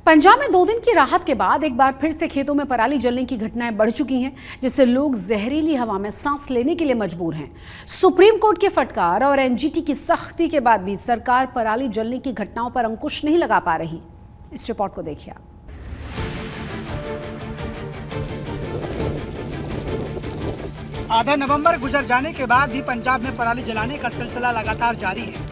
पंजाब में 2 दिन की राहत के बाद एक बार फिर से खेतों में पराली जलने की घटनाएं बढ़ चुकी हैं, जिससे लोग जहरीली हवा में सांस लेने के लिए मजबूर हैं। सुप्रीम कोर्ट के फटकार और एनजीटी की सख्ती के बाद भी सरकार पराली जलने की घटनाओं पर अंकुश नहीं लगा पा रही। इस रिपोर्ट को देखिए आप। आधा नवंबर गुजर जाने के बाद भी पंजाब में पराली जलाने का सिलसिला लगातार जारी है।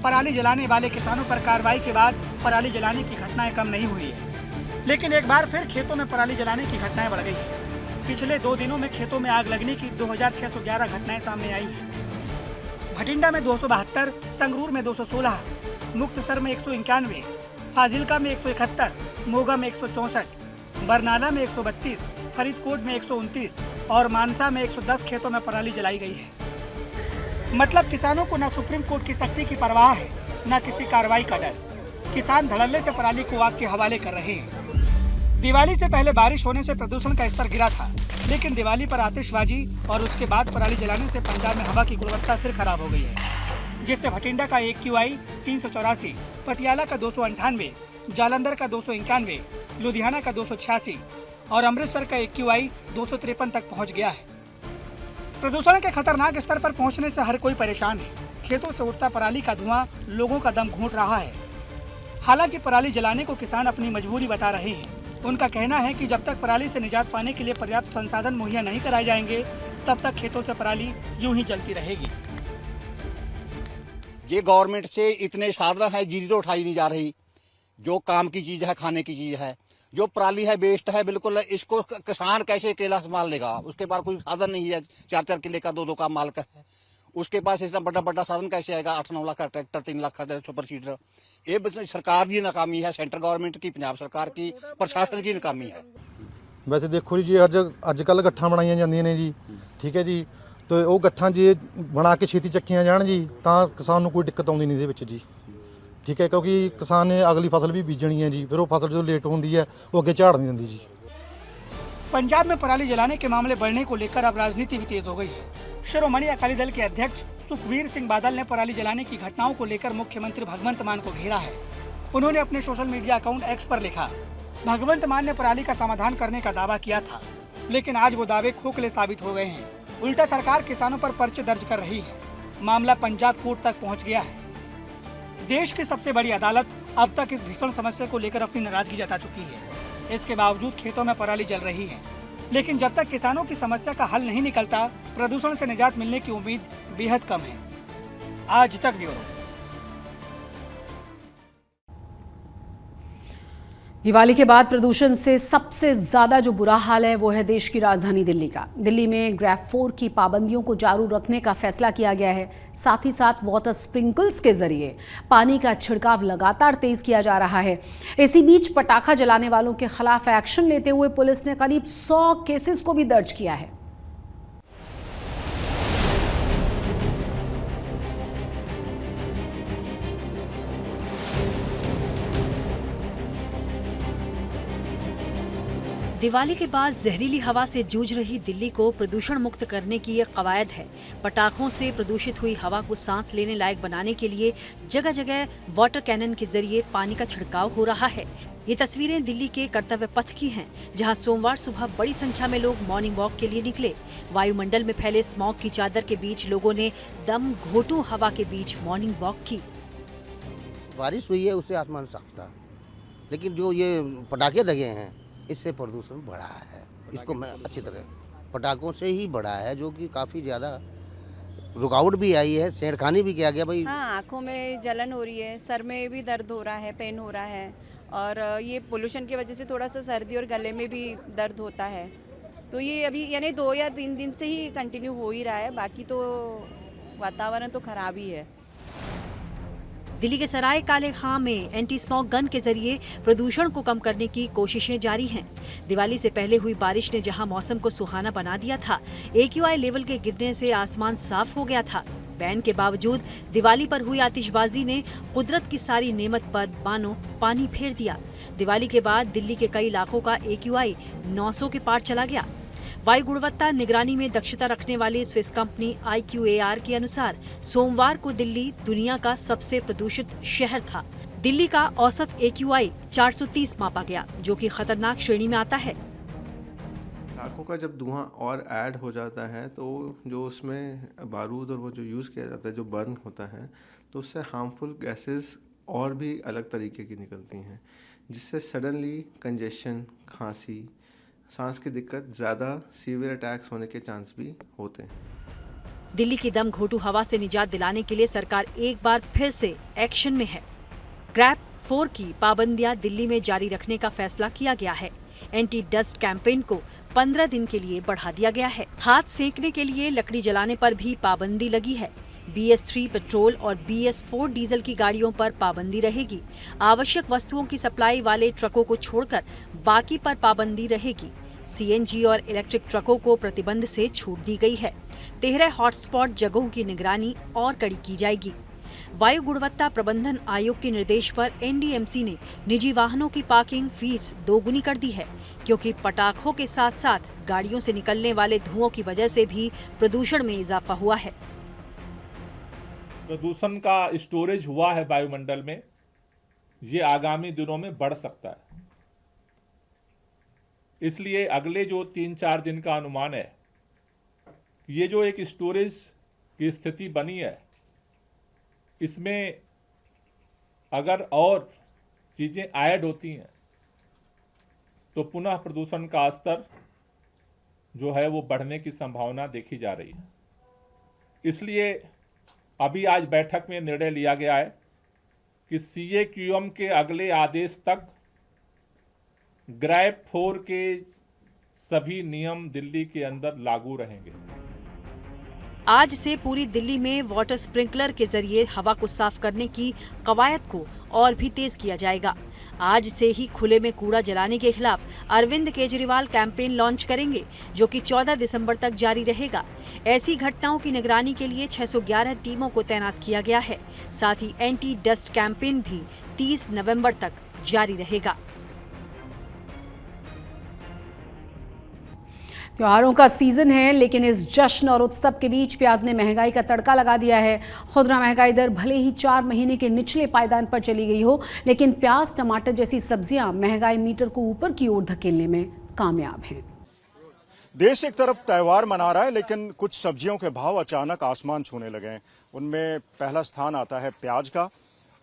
पराली जलाने वाले किसानों पर कार्रवाई के बाद पराली जलाने की घटनाएं कम नहीं हुई है, लेकिन एक बार फिर खेतों में पराली जलाने की घटनाएं बढ़ गई है। पिछले 2 दिनों में खेतों में आग लगने की 2611 घटनाएं सामने आई हैं। भटिंडा में 272, संगरूर में 216, मुक्तसर में 191, फाजिलका में 171, मोगा में 164, बरनाला में 132, फरीदकोट में 129 और मानसा में 110 खेतों में पराली जलाई गई है। मतलब किसानों को न सुप्रीम कोर्ट की सख्ती की परवाह है, न किसी कार्रवाई का डर। किसान धड़ल्ले से पराली को आग के हवाले कर रहे हैं। दिवाली से पहले बारिश होने से प्रदूषण का स्तर गिरा था, लेकिन दिवाली पर आतिशबाजी और उसके बाद पराली जलाने से पंजाब में हवा की गुणवत्ता फिर खराब हो गई है, जिससे भटिंडा का AQI 384, पटियाला का 298, जालंधर का 291, लुधियाना का 286 और अमृतसर का AQI 253 तक पहुँच गया है। प्रदूषण के खतरनाक स्तर पर पहुंचने से हर कोई परेशान है। खेतों से उठता पराली का धुआं लोगों का दम घूंट रहा है। हालांकि पराली जलाने को किसान अपनी मजबूरी बता रहे हैं। उनका कहना है कि जब तक पराली से निजात पाने के लिए पर्याप्त संसाधन मुहैया नहीं कराए जाएंगे, तब तक खेतों से पराली यूं ही जलती रहेगी। ये गवर्नमेंट से इतने साधन है, जीरी तो उठाई नहीं जा रही। जो काम की चीज है, खाने की चीज है, जो पराली है वेस्ट है बिल्कुल। इसको किसान कैसे अकेला संभाल लेगा? उसके पास कोई साधन नहीं है। 4-4 किले का 2-2 का मालिक है, उसके पास इतना बड़ा साधन कैसे आएगा? 8-9 लाख का ट्रैक्टर, 3 लाख का सुपर सीडर। ये बस सरकार की नाकामी है, सेंट्रल गवर्नमेंट की, पंजाब सरकार की, प्रशासन की नाकामी है। वैसे देखो जी, अजकल ਗੱਠਾਂ ਬਣਾਈਆਂ ਜਾਂਦੀਆਂ ਨੇ जी, ठीक है जी। तो ਉਹ ਗੱਠਾਂ ਜੇ ਬਣਾ ਕੇ ਛੇਤੀ ਚੱਕੀਆਂ ਜਾਣ ਜੀ, ਤਾਂ ਕਿਸਾਨ ਨੂੰ ਕੋਈ ਦਿੱਕਤ ਆਉਂਦੀ ਨਹੀਂ ਇਹਦੇ ਵਿੱਚ ਜੀ, ठीक है। क्योंकि किसान ने अगली फसल भी बीजनी है जी, फिर वो फसल जो लेट होती है वो अगे झाड़ नहीं देती जी। पंजाब में पराली जलाने के मामले बढ़ने को लेकर अब राजनीति भी तेज हो गई है। शिरोमणि अकाली दल के अध्यक्ष सुखवीर सिंह बादल ने पराली जलाने की घटनाओं को लेकर मुख्यमंत्री भगवंत मान को घेरा है। उन्होंने अपने सोशल मीडिया अकाउंट X पर लिखा, भगवंत मान ने पराली का समाधान करने का दावा किया था, लेकिन आज वो दावे खोखले साबित हो गए हैं। उल्टा सरकार किसानों पर पर्चे दर्ज कर रही है। मामला पंजाब कोर्ट तक पहुँच गया है। देश की सबसे बड़ी अदालत अब तक इस भीषण समस्या को लेकर अपनी नाराजगी जता चुकी है। इसके बावजूद खेतों में पराली जल रही है, लेकिन जब तक किसानों की समस्या का हल नहीं निकलता, प्रदूषण से निजात मिलने की उम्मीद बेहद कम है। आज तक ब्यूरो। दिवाली के बाद प्रदूषण से सबसे ज्यादा जो बुरा हाल है वो है देश की राजधानी दिल्ली का। दिल्ली में ग्रैफ 4 की पाबंदियों को जारी रखने का फैसला किया गया है। साथ ही साथ वाटर स्प्रिंकल्स के जरिए पानी का छिड़काव लगातार तेज किया जा रहा है। इसी बीच पटाखा जलाने वालों के खिलाफ एक्शन लेते हुए पुलिस ने करीब 100 केसेस को भी दर्ज किया है। दिवाली के बाद जहरीली हवा से जूझ रही दिल्ली को प्रदूषण मुक्त करने की ये कवायद है। पटाखों से प्रदूषित हुई हवा को सांस लेने लायक बनाने के लिए जगह जगह वाटर कैनन के जरिए पानी का छिड़काव हो रहा है। ये तस्वीरें दिल्ली के कर्तव्य पथ की हैं, जहां सोमवार सुबह बड़ी संख्या में लोग मॉर्निंग वॉक के लिए निकले। वायुमंडल में फैले स्मॉग की चादर के बीच लोगों ने दम घोटू हवा के बीच मॉर्निंग वॉक की। बारिश हुई है, उससे आसमान साफ था, लेकिन जो ये पटाखे लगे हैं इससे प्रदूषण बढ़ा है। इसको मैं अच्छी तरह पटाखों से ही बढ़ा है, जो कि काफ़ी ज़्यादा रुकावट भी आई है, छेड़खानी भी किया गया भाई। हाँ, आँखों में जलन हो रही है, सर में भी दर्द हो रहा है, पेन हो रहा है, और ये पोल्यूशन की वजह से थोड़ा सा सर्दी और गले में भी दर्द होता है। तो ये अभी यानी 2 या 3 दिन से ही कंटिन्यू हो ही रहा है। बाकी तो वातावरण तो खराब ही है। दिल्ली के सराय काले खां में एंटी स्मॉग गन के जरिए प्रदूषण को कम करने की कोशिशें जारी हैं। दिवाली से पहले हुई बारिश ने जहां मौसम को सुहाना बना दिया था, AQI लेवल के गिरने से आसमान साफ हो गया था। बैन के बावजूद दिवाली पर हुई आतिशबाजी ने कुदरत की सारी नेमत पर मानो पानी फेर दिया। दिवाली के बाद दिल्ली के कई इलाकों का AQI 900 के पार चला गया। वायु गुणवत्ता निगरानी में दक्षता रखने वाली स्विस कंपनी IQAR के अनुसार सोमवार को दिल्ली दुनिया का सबसे प्रदूषित शहर था। दिल्ली का औसत AQI 430 मापा गया, जो कि खतरनाक श्रेणी में आता है। पटाखों का जब धुआं और ऐड हो जाता है तो जो उसमें बारूद और वो जो यूज़ किया जाता है, जो बर्न होता है, तो उससे हार्मफुल गैसेस और भी अलग तरीके की निकलती हैं, जिससे सडनली कंजेशन, खांसी, सांस की दिक्कत, ज़्यादा सीवियर अटैक्स होने के चांस भी होते हैं। दिल्ली की दम घोटू हवा से निजात दिलाने के लिए सरकार एक बार फिर से एक्शन में है। ग्रैप 4 की पाबंदियां दिल्ली में जारी रखने का फैसला किया गया है। एंटी डस्ट कैंपेन को 15 दिन के लिए बढ़ा दिया गया है। हाथ सेंकने के लिए लकड़ी जलाने पर भी पाबंदी लगी है। BS3 पेट्रोल और BS4 डीजल की गाड़ियों पर पाबंदी रहेगी। आवश्यक वस्तुओं की सप्लाई वाले ट्रकों को छोड़कर बाकी पर पाबंदी रहेगी। CNG और इलेक्ट्रिक ट्रकों को प्रतिबंध से छूट दी गई है। 13 हॉटस्पॉट जगहों की निगरानी और कड़ी की जाएगी। वायु गुणवत्ता प्रबंधन आयोग के निर्देश पर NDMC ने निजी वाहनों की पार्किंग फीस दोगुनी कर दी है, क्योंकि पटाखों के साथ साथ गाड़ियों से निकलने वाले धुओं की वजह से भी प्रदूषण में इजाफा हुआ है। प्रदूषण का स्टोरेज हुआ है वायुमंडल में, ये आगामी दिनों में बढ़ सकता है। इसलिए अगले जो 3-4 दिन का अनुमान है, ये जो एक स्टोरेज की स्थिति बनी है, इसमें अगर और चीजें ऐड होती हैं तो पुनः प्रदूषण का स्तर जो है वो बढ़ने की संभावना देखी जा रही है। इसलिए अभी आज बैठक में निर्णय लिया गया है कि CAQM के अगले आदेश तक ग्रैप 4 के सभी नियम दिल्ली के अंदर लागू रहेंगे। आज से पूरी दिल्ली में वाटर स्प्रिंकलर के जरिए हवा को साफ करने की कवायद को और भी तेज किया जाएगा। आज से ही खुले में कूड़ा जलाने के खिलाफ अरविंद केजरीवाल कैंपेन लॉन्च करेंगे, जो कि 14 दिसंबर तक जारी रहेगा। ऐसी घटनाओं की निगरानी के लिए 611 टीमों को तैनात किया गया है। साथ ही एंटी डस्ट कैंपेन भी 30 नवंबर तक जारी रहेगा। त्योहारों का सीजन है, लेकिन इस जश्न और उत्सव के बीच प्याज ने महंगाई का तड़का लगा दिया है। खुदरा महंगाई दर भले ही 4 महीने के निचले पायदान पर चली गई हो, लेकिन प्याज, टमाटर जैसी सब्जियां महंगाई मीटर को ऊपर की ओर धकेलने में कामयाब हैं। देश एक तरफ त्योहार मना रहा है, लेकिन कुछ सब्जियों के भाव अचानक आसमान छूने लगे हैं। उनमें पहला स्थान आता है प्याज का।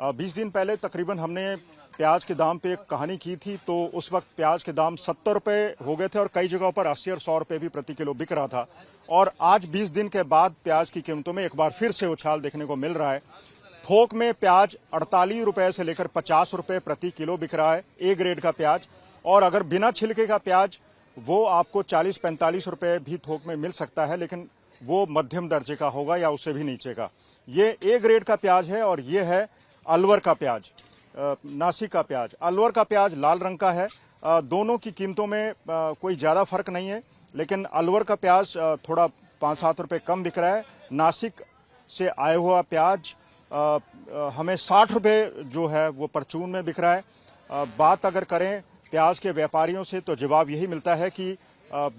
20 दिन पहले तकरीबन हमने प्याज के दाम पे एक कहानी की थी, तो उस वक्त प्याज के दाम 70 रुपये हो गए थे और कई जगहों पर 80 और 100 रुपये भी प्रति किलो बिक रहा था। और आज 20 दिन के बाद प्याज की कीमतों में एक बार फिर से उछाल देखने को मिल रहा है। थोक में प्याज 48 रुपये से लेकर 50 रुपये प्रति किलो बिक रहा है, ए ग्रेड का प्याज। और अगर बिना छिलके का प्याज, वो आपको 40-45 रुपये भी थोक में मिल सकता है, लेकिन वो मध्यम दर्जे का होगा या उससे भी नीचे का। ये ए ग्रेड का प्याज है और ये है अलवर का प्याज, नासिक का प्याज। अलवर का प्याज लाल रंग का है। दोनों की कीमतों में कोई ज़्यादा फर्क नहीं है, लेकिन अलवर का प्याज थोड़ा 5-7 रुपये कम बिक रहा है। नासिक से आया हुआ प्याज हमें 60 रुपये जो है वो परचून में बिक रहा है। बात अगर करें प्याज के व्यापारियों से, तो जवाब यही मिलता है कि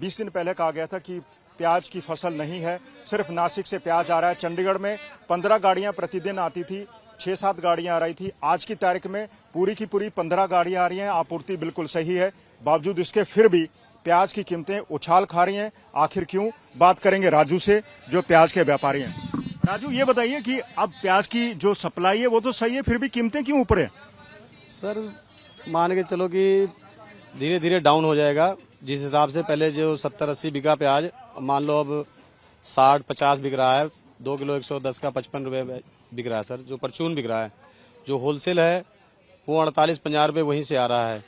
20 दिन पहले कहा गया था कि प्याज की फसल नहीं है, सिर्फ नासिक से प्याज आ रहा है। चंडीगढ़ में 15 गाड़ियां प्रतिदिन आती थी, 6-7 गाड़ियां आ रही थी। आज की तारीख में पूरी की पूरी 15 गाड़ियां आ रही हैं। आपूर्ति बिल्कुल सही है, बावजूद इसके फिर भी प्याज की कीमतें उछाल खा रही हैं। आखिर क्यों? बात करेंगे राजू से, जो प्याज के व्यापारी हैं। राजू, ये बताइए कि अब प्याज की जो सप्लाई है वो तो सही है, फिर भी कीमतें क्यों ऊपर है? सर मान के चलो कि धीरे धीरे डाउन हो जाएगा। जिस हिसाब से पहले जो 70-80 बिका प्याज, मान लो अब 60-50 बिक रहा है। 2 किलो 110 का 55 रुपये बिक रहा है सर, जो परचून बिक रहा है। जो होलसेल है वो 48-50 रुपये वहीं से आ रहा है,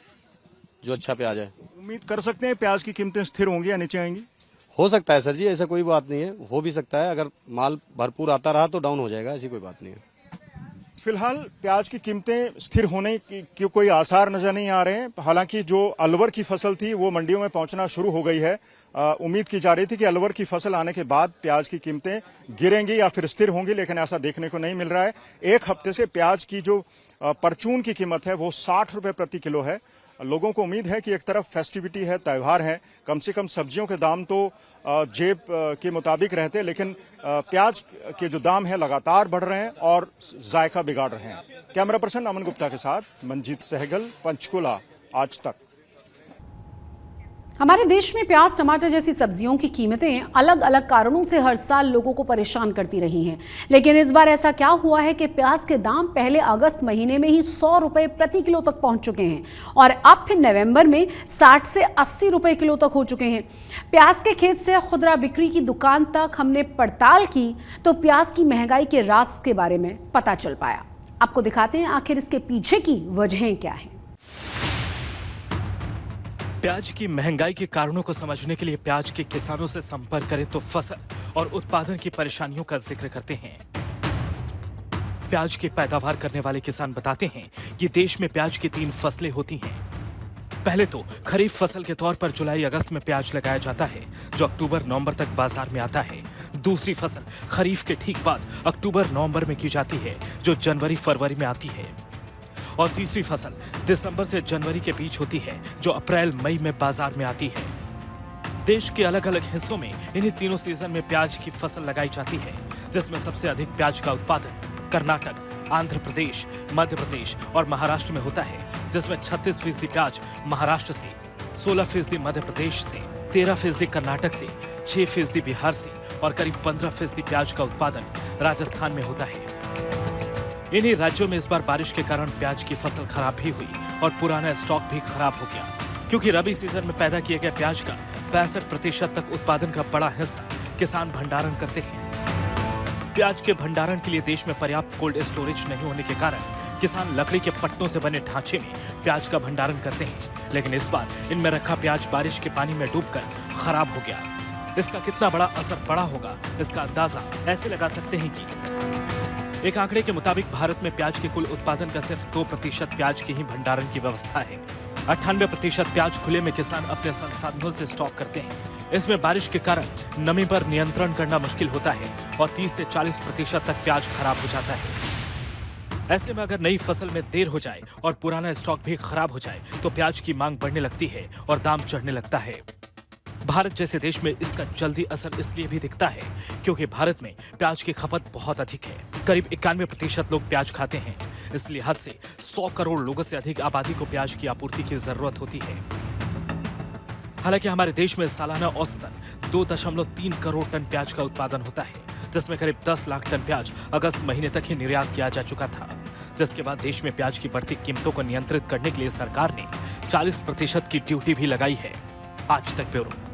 जो अच्छा प्याज है। उम्मीद कर सकते हैं प्याज की कीमतें स्थिर होंगी या नीचे आएंगी? हो सकता है सर जी, ऐसा कोई बात नहीं है, हो भी सकता है। अगर माल भरपूर आता रहा तो डाउन हो जाएगा, ऐसी कोई बात नहीं है। फिलहाल प्याज की कीमतें स्थिर होने की कोई आसार नजर नहीं आ रहे हैं। हालांकि जो अलवर की फसल थी वो मंडियों में पहुंचना शुरू हो गई है। उम्मीद की जा रही थी कि अलवर की फसल आने के बाद प्याज की कीमतें गिरेंगी या फिर स्थिर होंगी, लेकिन ऐसा देखने को नहीं मिल रहा है। एक हफ्ते से प्याज की जो परचून की कीमत है वो 60 रुपये प्रति किलो है। लोगों को उम्मीद है कि एक तरफ फेस्टिविटी है, त्यौहार है, कम से कम सब्जियों के दाम तो जेब के मुताबिक रहते, लेकिन प्याज के जो दाम है लगातार बढ़ रहे हैं और जायका बिगाड़ रहे हैं। कैमरा पर्सन अमन गुप्ता के साथ मंजीत सहगल, पंचकुला, आज तक। हमारे देश में प्याज, टमाटर जैसी सब्जियों की कीमतें अलग अलग कारणों से हर साल लोगों को परेशान करती रही हैं, लेकिन इस बार ऐसा क्या हुआ है कि प्याज के दाम पहले अगस्त महीने में ही 100 रुपए प्रति किलो तक पहुंच चुके हैं और अब फिर नवंबर में 60 से 80 रुपए किलो तक हो चुके हैं। प्याज के खेत से खुदरा बिक्री की दुकान तक हमने पड़ताल की तो प्याज की महंगाई के राज के बारे में पता चल पाया। आपको दिखाते हैं आखिर इसके पीछे की वजहें क्या हैं। प्याज की महंगाई के कारणों को समझने के लिए प्याज के किसानों से संपर्क करें तो फसल और उत्पादन की परेशानियों का जिक्र करते हैं। प्याज की पैदावार करने वाले किसान बताते हैं कि देश में प्याज की 3 फसलें होती हैं। पहले तो खरीफ फसल के तौर पर जुलाई अगस्त में प्याज लगाया जाता है, जो अक्टूबर नवंबर तक बाजार में आता है। दूसरी फसल खरीफ के ठीक बाद अक्टूबर नवंबर में की जाती है, जो जनवरी फरवरी में आती है। और तीसरी फसल दिसंबर से जनवरी के बीच होती है, जो अप्रैल मई में बाजार में आती है। देश के अलग अलग हिस्सों में इन्हीं तीनों सीजन में प्याज की फसल लगाई जाती है, जिसमें सबसे अधिक प्याज का उत्पादन कर्नाटक, आंध्र प्रदेश, मध्य प्रदेश और महाराष्ट्र में होता है, जिसमें 36% प्याज महाराष्ट्र से, 16% मध्य प्रदेश से, 13% कर्नाटक से, 6% बिहार से और करीब 15% प्याज का उत्पादन राजस्थान में होता है। इन्हीं राज्यों में इस बार बारिश के कारण प्याज की फसल खराब भी हुई और पुराना स्टॉक भी खराब हो गया, क्योंकि रबी सीजन में पैदा किए गए प्याज का 65% तक उत्पादन का बड़ा हिस्सा किसान भंडारण करते हैं। प्याज के भंडारण के लिए देश में पर्याप्त कोल्ड स्टोरेज नहीं होने के कारण किसान लकड़ी के पट्टों से बने ढांचे में प्याज का भंडारण करते हैं, लेकिन इस बार इनमें रखा प्याज बारिश के पानी में डूबकर खराब हो गया। इसका कितना बड़ा असर पड़ा होगा, इसका अंदाजा ऐसे लगा सकते हैं कि एक आंकड़े के मुताबिक भारत में प्याज के कुल उत्पादन का सिर्फ 2% प्याज के ही भंडारण की व्यवस्था है। 98% प्याज खुले में किसान अपने संसाधनों से स्टॉक करते हैं। इसमें बारिश के कारण नमी पर नियंत्रण करना मुश्किल होता है और 30 से 40% तक प्याज खराब हो जाता है। ऐसे में अगर नई फसल में देर हो जाए और पुराना स्टॉक भी खराब हो जाए तो प्याज की मांग बढ़ने लगती है और दाम चढ़ने लगता है। भारत जैसे देश में इसका जल्दी असर इसलिए भी दिखता है क्योंकि भारत में प्याज की खपत बहुत अधिक है। करीब 91% लोग प्याज खाते हैं। इस लिहाज से 100 करोड़ लोगों से अधिक आबादी को प्याज की आपूर्ति की जरूरत होती है। हालांकि हमारे देश में सालाना औसतन 2.3 करोड़ टन प्याज का उत्पादन होता है, जिसमें करीब 10 लाख टन प्याज अगस्त महीने तक ही निर्यात किया जा चुका था। जिसके बाद देश में प्याज की बढ़ती कीमतों को नियंत्रित करने के लिए सरकार ने 40% की ड्यूटी भी लगाई है। आज तक ब्यूरो।